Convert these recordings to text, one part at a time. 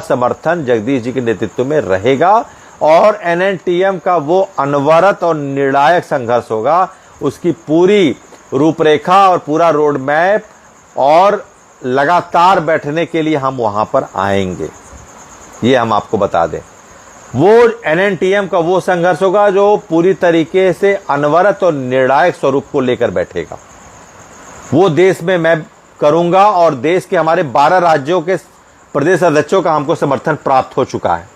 समर्थन जगदीश जी के नेतृत्व में रहेगा और एनएनटीएम का वो अनवरत और निर्णायक संघर्ष होगा। उसकी पूरी रूपरेखा और पूरा रोड मैप और लगातार बैठने के लिए हम वहां पर आएंगे, ये हम आपको बता दें। वो एनएनटीएम का वो संघर्ष होगा जो पूरी तरीके से अनवरत और निर्णायक स्वरूप को लेकर बैठेगा। वो देश में मैं करूंगा और देश के हमारे 12 राज्यों के प्रदेश अध्यक्षों का हमको समर्थन प्राप्त हो चुका है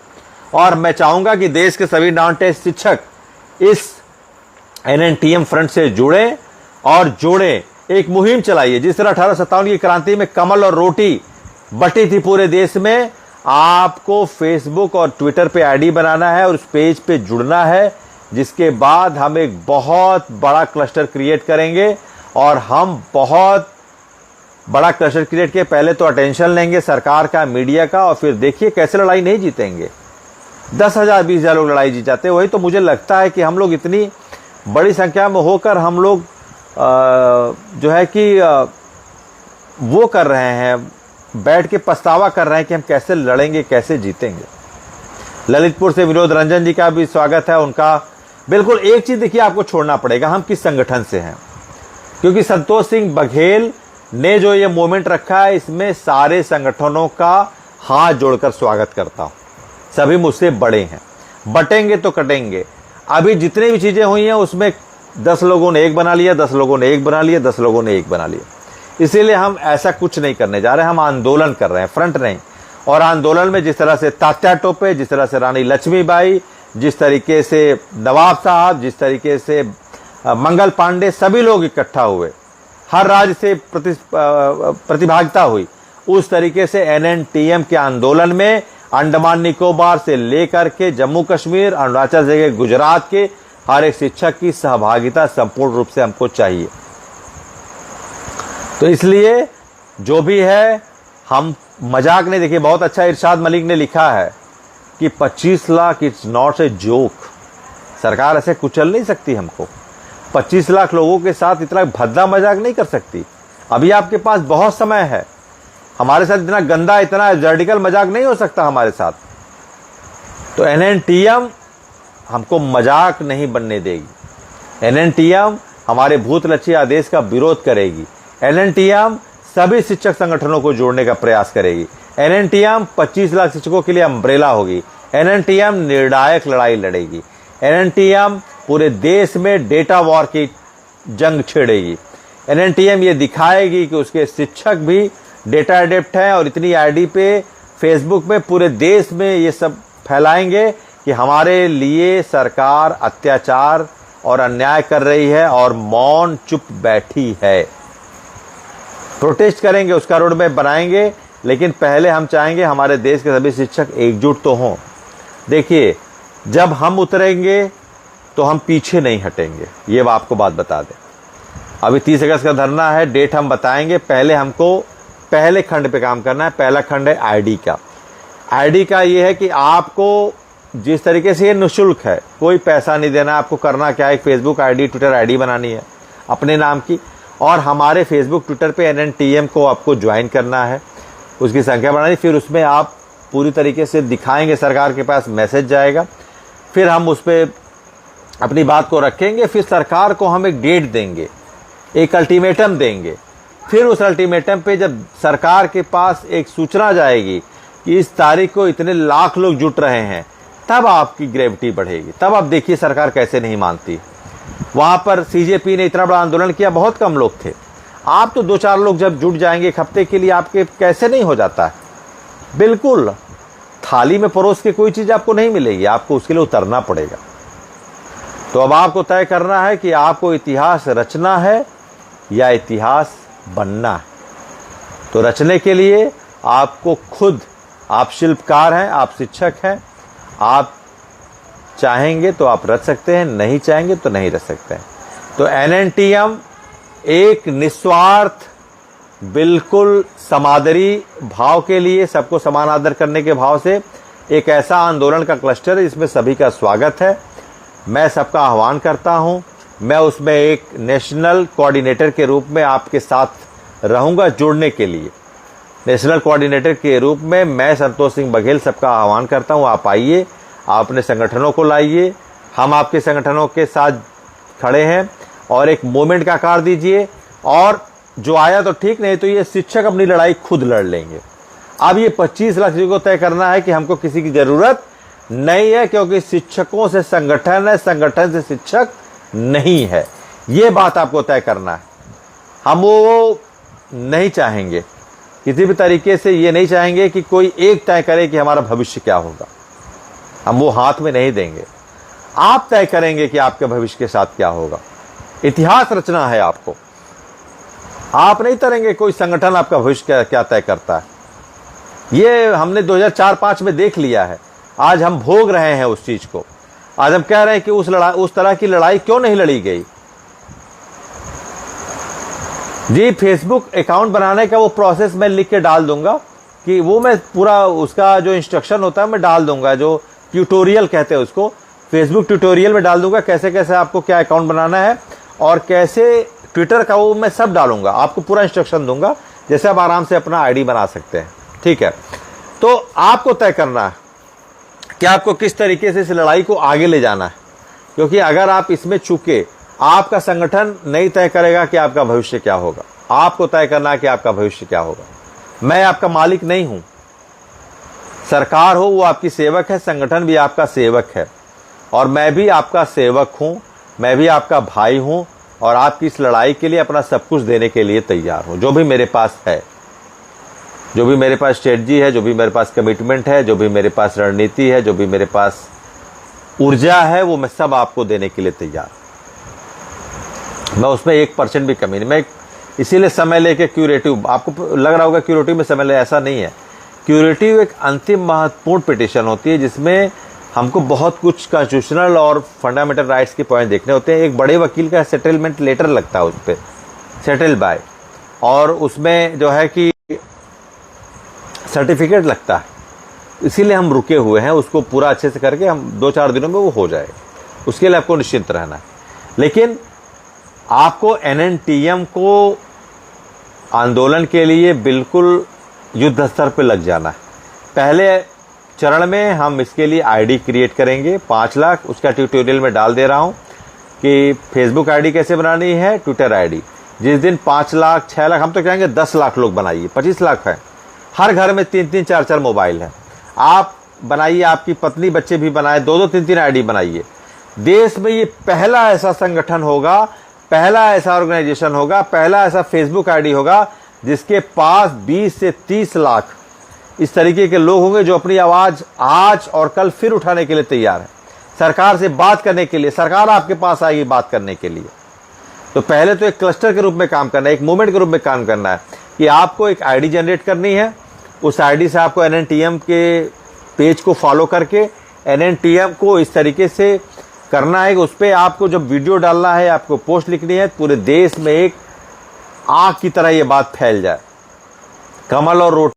और मैं चाहूंगा कि देश के सभी नॉन टेस्ट शिक्षक इस एनएनटीएम फ्रंट से जुड़े और जोड़े, एक मुहिम चलाइए। जिस तरह 1857 की क्रांति में कमल और रोटी बटी थी पूरे देश में, आपको फेसबुक और ट्विटर पे आईडी बनाना है और उस पेज पे जुड़ना है, जिसके बाद हम एक बहुत बड़ा क्लस्टर क्रिएट करेंगे और हम बहुत बड़ा क्लस्टर क्रिएट किए। पहले तो अटेंशन लेंगे सरकार का, मीडिया का, और फिर देखिए कैसे लड़ाई नहीं जीतेंगे। 10,000 20,000 लोग लड़ाई जीत जाते हैं। वही तो मुझे लगता है कि हम लोग इतनी बड़ी संख्या में होकर हम लोग जो है कि वो कर रहे हैं, बैठ के पछतावा कर रहे हैं कि हम कैसे लड़ेंगे, कैसे जीतेंगे। ललितपुर से विनोद रंजन जी का भी स्वागत है। उनका बिल्कुल एक चीज देखिए, आपको छोड़ना पड़ेगा हम किस संगठन से हैं, क्योंकि संतोष सिंह बघेल ने जो ये मूवमेंट रखा है इसमें सारे संगठनों का हाथ जोड़कर स्वागत करता हूं। सभी मुझसे बड़े हैं, बटेंगे तो कटेंगे। अभी जितनी भी चीजें हुई हैं उसमें 10 लोगों ने एक बना लिया, 10 लोगों ने एक बना लिया, 10 लोगों ने एक बना लिया। इसीलिए हम ऐसा कुछ नहीं करने जा रहे हैं, हम आंदोलन कर रहे हैं, फ्रंट नहीं। और आंदोलन में जिस तरह से तात्या टोपे, जिस तरह से रानी लक्ष्मीबाई, जिस तरीके से नवाब साहब, जिस तरीके से मंगल पांडे, सभी लोग इकट्ठा हुए, हर राज्य से प्रतिभागिता हुई, उस तरीके से एनएनटीएम के आंदोलन में अंडमान निकोबार से लेकर के जम्मू कश्मीर, अरुणाचल से गुजरात के हर एक शिक्षक की सहभागिता संपूर्ण रूप से हमको चाहिए। तो इसलिए जो भी है, हम मजाक नहीं। देखिए बहुत अच्छा इरशाद मलिक ने लिखा है कि 25 lakh it's not a joke. सरकार ऐसे कुचल नहीं सकती हमको। 25 लाख लोगों के साथ इतना भद्दा मजाक नहीं कर सकती। अभी आपके पास बहुत समय है। हमारे साथ इतना गंदा, इतना वर्टिकल मजाक नहीं हो सकता हमारे साथ। तो एनएनटीएम हमको मजाक नहीं बनने देगी। एनएनटीएम हमारे भूत लक्ष्य आदेश का विरोध करेगी। एनएनटीएम सभी शिक्षक संगठनों को जोड़ने का प्रयास करेगी। एनएनटीएम 25 लाख शिक्षकों के लिए अम्ब्रेला होगी। एनएनटीएम निर्णायक लड़ाई लड़ेगी। एनएनटीएम पूरे देश में डेटा वॉर की जंग छेड़ेगी। एनएनटीएम ये दिखाएगी कि उसके शिक्षक भी डेटा एडिप्ट हैं और इतनी आईडी पे, फेसबुक में, पूरे देश में ये सब फैलाएंगे कि हमारे लिए सरकार अत्याचार और अन्याय कर रही है और मौन चुप बैठी है। प्रोटेस्ट करेंगे, उसका रोड मैप बनाएंगे, लेकिन पहले हम चाहेंगे हमारे देश के सभी शिक्षक एकजुट तो हों। देखिए जब हम उतरेंगे तो हम पीछे नहीं हटेंगे, ये आपको बात बता दें। अभी 30 अगस्त का धरना है, डेट हम बताएंगे। पहले हमको पहले खंड पे काम करना है। पहला खंड है आईडी का। आईडी का ये है कि आपको जिस तरीके से ये निःशुल्क है, कोई पैसा नहीं देना। आपको करना क्या है, फेसबुक आईडी, ट्विटर आईडी बनानी है अपने नाम की, और हमारे फेसबुक ट्विटर पे एनएनटीएम को आपको ज्वाइन करना है, उसकी संख्या बढ़ानी। फिर उसमें आप पूरी तरीके से दिखाएंगे, सरकार के पास मैसेज जाएगा, फिर हम उस पर अपनी बात को रखेंगे। फिर सरकार को हम एक डेट देंगे, एक अल्टीमेटम देंगे। फिर उस अल्टीमेटम पे जब सरकार के पास एक सूचना जाएगी कि इस तारीख को इतने लाख लोग जुट रहे हैं, तब आपकी ग्रेविटी बढ़ेगी। तब आप देखिए सरकार कैसे नहीं मानती। वहां पर सीजेपी ने इतना बड़ा आंदोलन किया, बहुत कम लोग थे। आप तो 2-4 लोग जब जुट जाएंगे एक हफ्ते के लिए, आपके कैसे नहीं हो जाता है। बिल्कुल थाली में परोस के कोई चीज आपको नहीं मिलेगी, आपको उसके लिए उतरना पड़ेगा। तो अब आपको तय करना है कि आपको इतिहास रचना है या इतिहास बनना है। तो रचने के लिए आपको खुद, आप शिल्पकार हैं, आप शिक्षक हैं, आप चाहेंगे तो आप रच सकते हैं, नहीं चाहेंगे तो नहीं रच सकते हैं। तो एनएनटीएम एक निस्वार्थ, बिल्कुल समादरी भाव के लिए, सबको समान आदर करने के भाव से एक ऐसा आंदोलन का क्लस्टर है जिसमें सभी का स्वागत है। मैं सबका आह्वान करता हूं। मैं उसमें एक नेशनल कोऑर्डिनेटर के रूप में आपके साथ रहूंगा जुड़ने के लिए। नेशनल कोऑर्डिनेटर के रूप में मैं संतोष सिंह बघेल सबका आह्वान करता हूं, आप आइए, आप अपने संगठनों को लाइए, हम आपके संगठनों के साथ खड़े हैं और एक मूवमेंट का आकार दीजिए। और जो आया तो ठीक, नहीं तो ये शिक्षक अपनी लड़ाई खुद लड़ लेंगे। अब ये 25 लाख को तय करना है कि हमको किसी की जरूरत नहीं है, क्योंकि शिक्षकों से संगठन है, संगठन से शिक्षक नहीं है। ये बात आपको तय करना है। हम वो नहीं चाहेंगे, किसी भी तरीके से ये नहीं चाहेंगे कि कोई एक तय करे कि हमारा भविष्य क्या होगा। हम वो हाथ में नहीं देंगे। आप तय करेंगे कि आपके भविष्य के साथ क्या होगा। इतिहास रचना है आपको, आप नहीं करेंगे। कोई संगठन आपका भविष्य क्या तय करता है, ये हमने 2004-05 में देख लिया है। आज हम भोग रहे हैं उस चीज को। आज हम कह रहे हैं कि उस तरह की लड़ाई क्यों नहीं लड़ी गई। जी, फेसबुक अकाउंट बनाने का वो प्रोसेस मैं लिख के डाल दूंगा, कि वो मैं पूरा उसका जो इंस्ट्रक्शन होता है मैं डाल दूंगा, जो ट्यूटोरियल कहते हैं उसको, फेसबुक ट्यूटोरियल में डाल दूंगा, कैसे कैसे आपको क्या अकाउंट बनाना है और कैसे ट्विटर का, वो मैं सब डालूंगा, आपको पूरा इंस्ट्रक्शन दूंगा, जैसे आप आराम से अपना आईडी बना सकते हैं। ठीक है, तो आपको तय करना है कि आपको किस तरीके से इस लड़ाई को आगे ले जाना है, क्योंकि अगर आप इसमें चूके, आपका संगठन नहीं तय करेगा कि आपका भविष्य क्या होगा। आपको तय करना है कि आपका भविष्य क्या होगा। मैं आपका मालिक नहीं हूं, सरकार हो वो आपकी सेवक है, संगठन भी आपका सेवक है, और मैं भी आपका सेवक हूं, मैं भी आपका भाई हूं, और आपकी इस लड़ाई के लिए अपना सब कुछ देने के लिए तैयार हूं। जो भी मेरे पास है, जो भी मेरे पास स्ट्रेटजी है, जो भी मेरे पास कमिटमेंट है, जो भी मेरे पास रणनीति है, जो भी मेरे पास ऊर्जा है, वो मैं सब आपको देने के लिए तैयार हूं। मैं उसमें 1% भी कमी नहीं। मैं इसीलिए समय लेके क्यूरेटिव, आपको लग रहा होगा क्यूरेटिव में समय ले, ऐसा नहीं है। क्यूरेटिव एक अंतिम महत्वपूर्ण पिटीशन होती है, जिसमें हमको बहुत कुछ कॉन्स्टिट्यूशनल और फंडामेंटल राइट्स के पॉइंट देखने होते हैं। एक बड़े वकील का सेटलमेंट लेटर लगता है उस पर, सेटल बाय, और उसमें जो है कि सर्टिफिकेट लगता है। इसीलिए हम रुके हुए हैं, उसको पूरा अच्छे से करके हम 2-4 दिनों में वो हो जाएगा। उसके लिए आपको निश्चिंत रहना है। लेकिन आपको NNTM को आंदोलन के लिए बिल्कुल युद्ध स्तर पर लग जाना है। पहले चरण में हम इसके लिए आईडी क्रिएट करेंगे 5 लाख, उसका ट्यूटोरियल में डाल दे रहा हूं कि फेसबुक आईडी कैसे बनानी है, ट्विटर आईडी। जिस दिन 5 लाख 6 लाख, हम तो कहेंगे 10 लाख लोग बनाइए, 25 लाख है, हर घर में 3-3 4-4 मोबाइल है, आप बनाइए, आपकी पत्नी बच्चे भी बनाए, 2-2 3-3 आईडी बनाइए। देश में ये पहला ऐसा संगठन होगा, पहला ऐसा ऑर्गेनाइजेशन होगा, पहला ऐसा फेसबुक आईडी होगा जिसके पास 20 से 30 लाख इस तरीके के लोग होंगे जो अपनी आवाज आज और कल फिर उठाने के लिए तैयार है, सरकार से बात करने के लिए। सरकार आपके पास आएगी बात करने के लिए। तो पहले तो एक क्लस्टर के रूप में काम करना है, एक मूवमेंट के रूप में काम करना है कि आपको एक आईडी जनरेट करनी है। उस आईडी से आपको NNTM के पेज को फॉलो करके NNTM को इस तरीके से करना है कि उस पर आपको जब वीडियो डालना है, आपको पोस्ट लिखनी है, पूरे देश में एक आग की तरह ये बात फैल जाए। कमल और रोटी